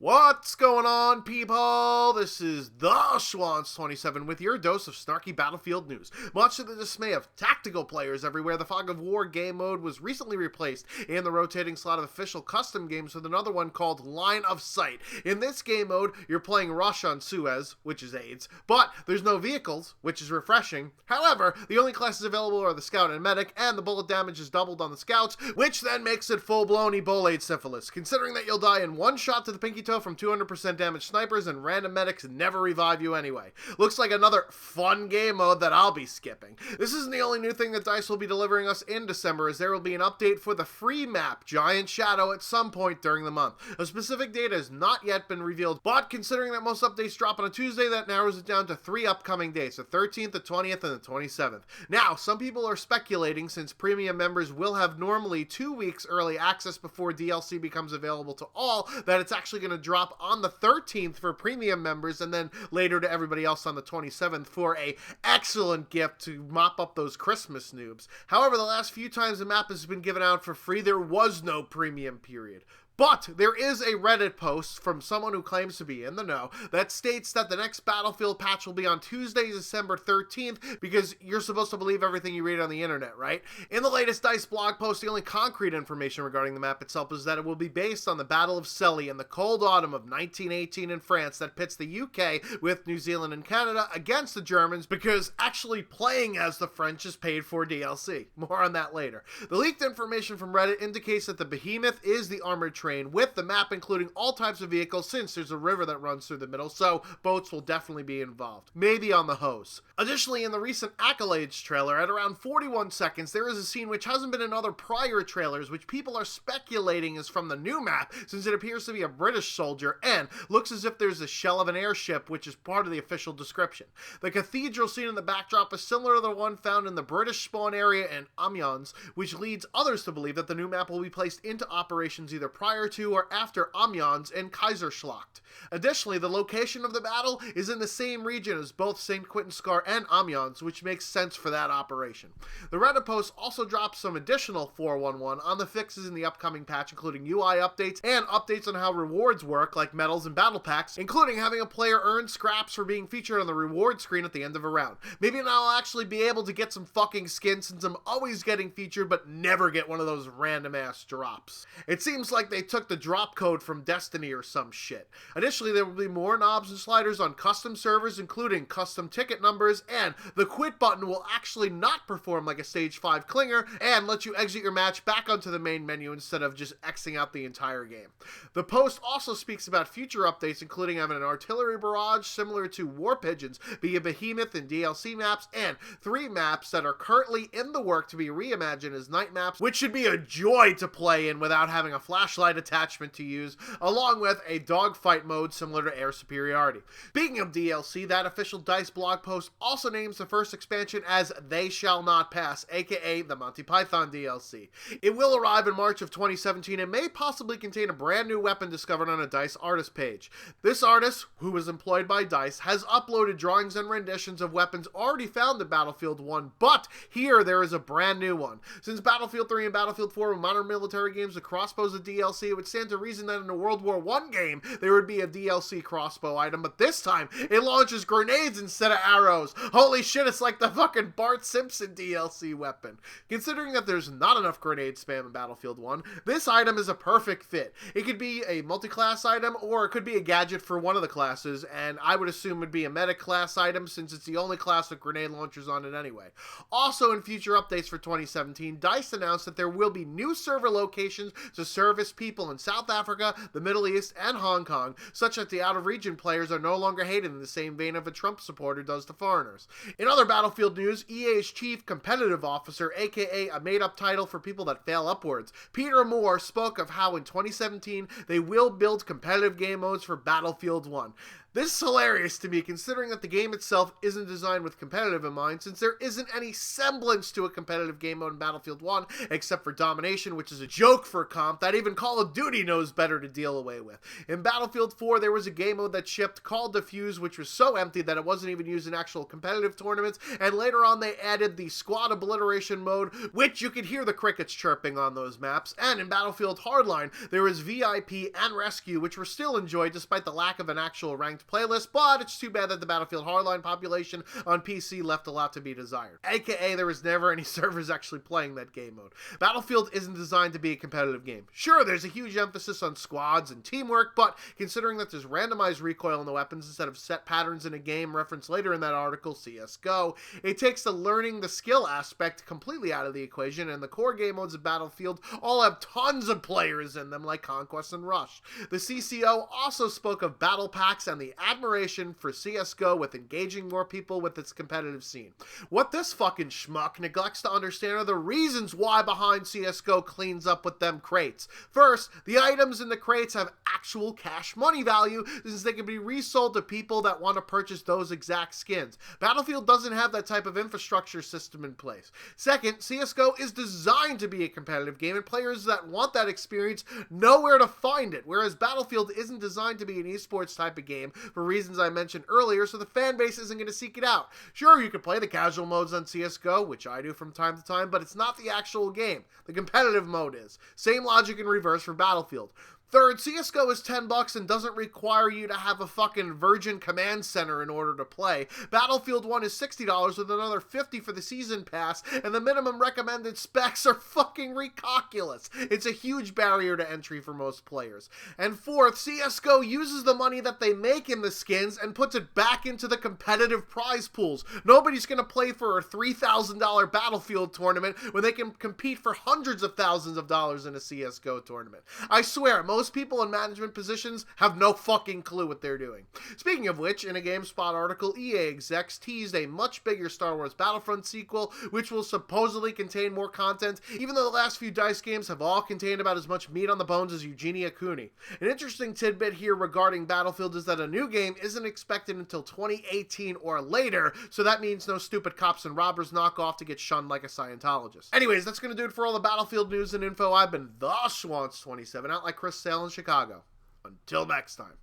What's going on, people? This is the Schwantz27 with your dose of snarky Battlefield news. Much to the dismay of tactical players everywhere, the Fog of War game mode was recently replaced in the rotating slot of official custom games with another one called Line of Sight. In this game mode, you're playing Rush on Suez, which is AIDS, but there's no vehicles, which is refreshing. However, the only classes available are the Scout and Medic, and the bullet damage is doubled on the Scouts, which then makes it full-blown Ebola syphilis. Considering that you'll die in one shot to the pinky toe from 200% damage snipers and random medics never revive you anyway. Looks like another fun game mode that I'll be skipping. This isn't the only new thing that DICE will be delivering us in December, as there will be an update for the free map Giant Shadow at some point during the month. A specific date has not yet been revealed, but considering that most updates drop on a Tuesday, that narrows it down to 3 upcoming dates, the 13th, the 20th, and the 27th. Now, some people are speculating, since premium members will have normally 2 weeks early access before DLC becomes available to all, that it's actually going to drop on the 13th for premium members and then later to everybody else on the 27th for a excellent gift to mop up those Christmas noobs. However, the last few times the map has been given out for free, there was no premium period. But there is a Reddit post from someone who claims to be in the know that states that the next Battlefield patch will be on Tuesday, December 13th, because you're supposed to believe everything you read on the internet, right? In the latest DICE blog post, the only concrete information regarding the map itself is that it will be based on the Battle of Selly in the cold autumn of 1918 in France that pits the UK with New Zealand and Canada against the Germans, because actually playing as the French is paid for DLC. More on that later. The leaked information from Reddit indicates that the Behemoth is the armored train with the map including all types of vehicles, since there's a river that runs through the middle, so boats will definitely be involved. Maybe on the hose. Additionally, in the recent Accolades trailer, at around 41 seconds, there is a scene which hasn't been in other prior trailers, which people are speculating is from the new map, since it appears to be a British soldier, and looks as if there's a shell of an airship, which is part of the official description. The cathedral scene in the backdrop is similar to the one found in the British spawn area in Amiens, which leads others to believe that the new map will be placed into operations either prior to or after Amiens and Kaiserschlacht. Additionally, the location of the battle is in the same region as both St. Quentin Scar and Amiens, which makes sense for that operation. The Reddit post also drops some additional 411 on the fixes in the upcoming patch, including UI updates and updates on how rewards work, like medals and battle packs, including having a player earn scraps for being featured on the reward screen at the end of a round. Maybe now I'll actually be able to get some fucking skins, since I'm always getting featured but never get one of those random ass drops. It seems like they took the drop code from Destiny or some shit. Additionally, there will be more knobs and sliders on custom servers, including custom ticket numbers, and the quit button will actually not perform like a stage 5 clinger and let you exit your match back onto the main menu instead of just Xing out the entire game. The post also speaks about future updates, including having an artillery barrage similar to War Pigeons via Behemoth and DLC maps, and 3 maps that are currently in the work to be reimagined as night maps, which should be a joy to play in without having a flashlight attachment to use, along with a dogfight mode similar to air superiority. Speaking of DLC, that official DICE blog post also names the first expansion as They Shall Not Pass, aka the Monty Python DLC. It will arrive in March of 2017 and may possibly contain a brand new weapon discovered on a DICE artist page. This artist, who was employed by DICE, has uploaded drawings and renditions of weapons already found in Battlefield 1, but here there is a brand new one. Since Battlefield 3 and Battlefield 4 were modern military games with crossbows of DLC, it would stand to reason that in a World War I game, there would be a DLC crossbow item, but this time, it launches grenades instead of arrows. Holy shit, it's like the fucking Bart Simpson DLC weapon. Considering that there's not enough grenade spam in Battlefield 1, this item is a perfect fit. It could be a multi-class item, or it could be a gadget for one of the classes, and I would assume would be a medic class item, since it's the only class with grenade launchers on it anyway. Also, in future updates for 2017, DICE announced that there will be new server locations to service people in South Africa, the Middle East, and Hong Kong, such that the out-of-region players are no longer hated in the same vein of a Trump supporter does to foreigners. In other Battlefield news, EA's Chief Competitive Officer, aka a made-up title for people that fail upwards, Peter Moore, spoke of how in 2017 they will build competitive game modes for Battlefield 1. This is hilarious to me, considering that the game itself isn't designed with competitive in mind, since there isn't any semblance to a competitive game mode in Battlefield 1, except for Domination, which is a joke for comp that even Call Call of Duty knows better to deal away with. In Battlefield 4, there was a game mode that shipped called Defuse, which was so empty that it wasn't even used in actual competitive tournaments, and later on they added the Squad Obliteration mode, which you could hear the crickets chirping on those maps, and in Battlefield Hardline, there was VIP and Rescue, which were still enjoyed despite the lack of an actual ranked playlist, but it's too bad that the Battlefield Hardline population on PC left a lot to be desired. AKA, there was never any servers actually playing that game mode. Battlefield isn't designed to be a competitive game. Sure, there's a huge emphasis on squads and teamwork, but considering that there's randomized recoil on the weapons instead of set patterns in a game referenced later in that article, CSGO, it takes the learning the skill aspect completely out of the equation, and the core game modes of Battlefield all have tons of players in them like Conquest and Rush. The CCO also spoke of battle packs and the admiration for CSGO with engaging more people with its competitive scene. What this fucking schmuck neglects to understand are the reasons why behind CSGO cleans up with them crates. First, the items in the crates have actual cash money value since they can be resold to people that want to purchase those exact skins. Battlefield doesn't have that type of infrastructure system in place. Second, CSGO is designed to be a competitive game and players that want that experience know where to find it, whereas Battlefield isn't designed to be an esports type of game for reasons I mentioned earlier, so the fan base isn't going to seek it out. Sure, you can play the casual modes on CSGO, which I do from time to time, but it's not the actual game. The competitive mode is. Same logic in reverse for Battlefield. Third, CSGO is $10 and doesn't require you to have a fucking Virgin Command Center in order to play. Battlefield 1 is $60 with another $50 for the season pass, and the minimum recommended specs are fucking recalculous. It's a huge barrier to entry for most players. And fourth, CSGO uses the money that they make in the skins and puts it back into the competitive prize pools. Nobody's gonna play for a $3,000 Battlefield tournament when they can compete for hundreds of thousands of dollars in a CSGO tournament. I swear, most people in management positions have no fucking clue what they're doing. Speaking of which, in a GameSpot article, EA execs teased a much bigger Star Wars Battlefront sequel, which will supposedly contain more content, even though the last few DICE games have all contained about as much meat on the bones as Eugenia Cooney. An interesting tidbit here regarding Battlefield is that a new game isn't expected until 2018 or later, so that means no stupid cops and robbers knockoff to get shunned like a Scientologist. Anyways, that's gonna do it for all the Battlefield news and info. I've been the Schwantz27, out like Chris Sale in Chicago. Until next time.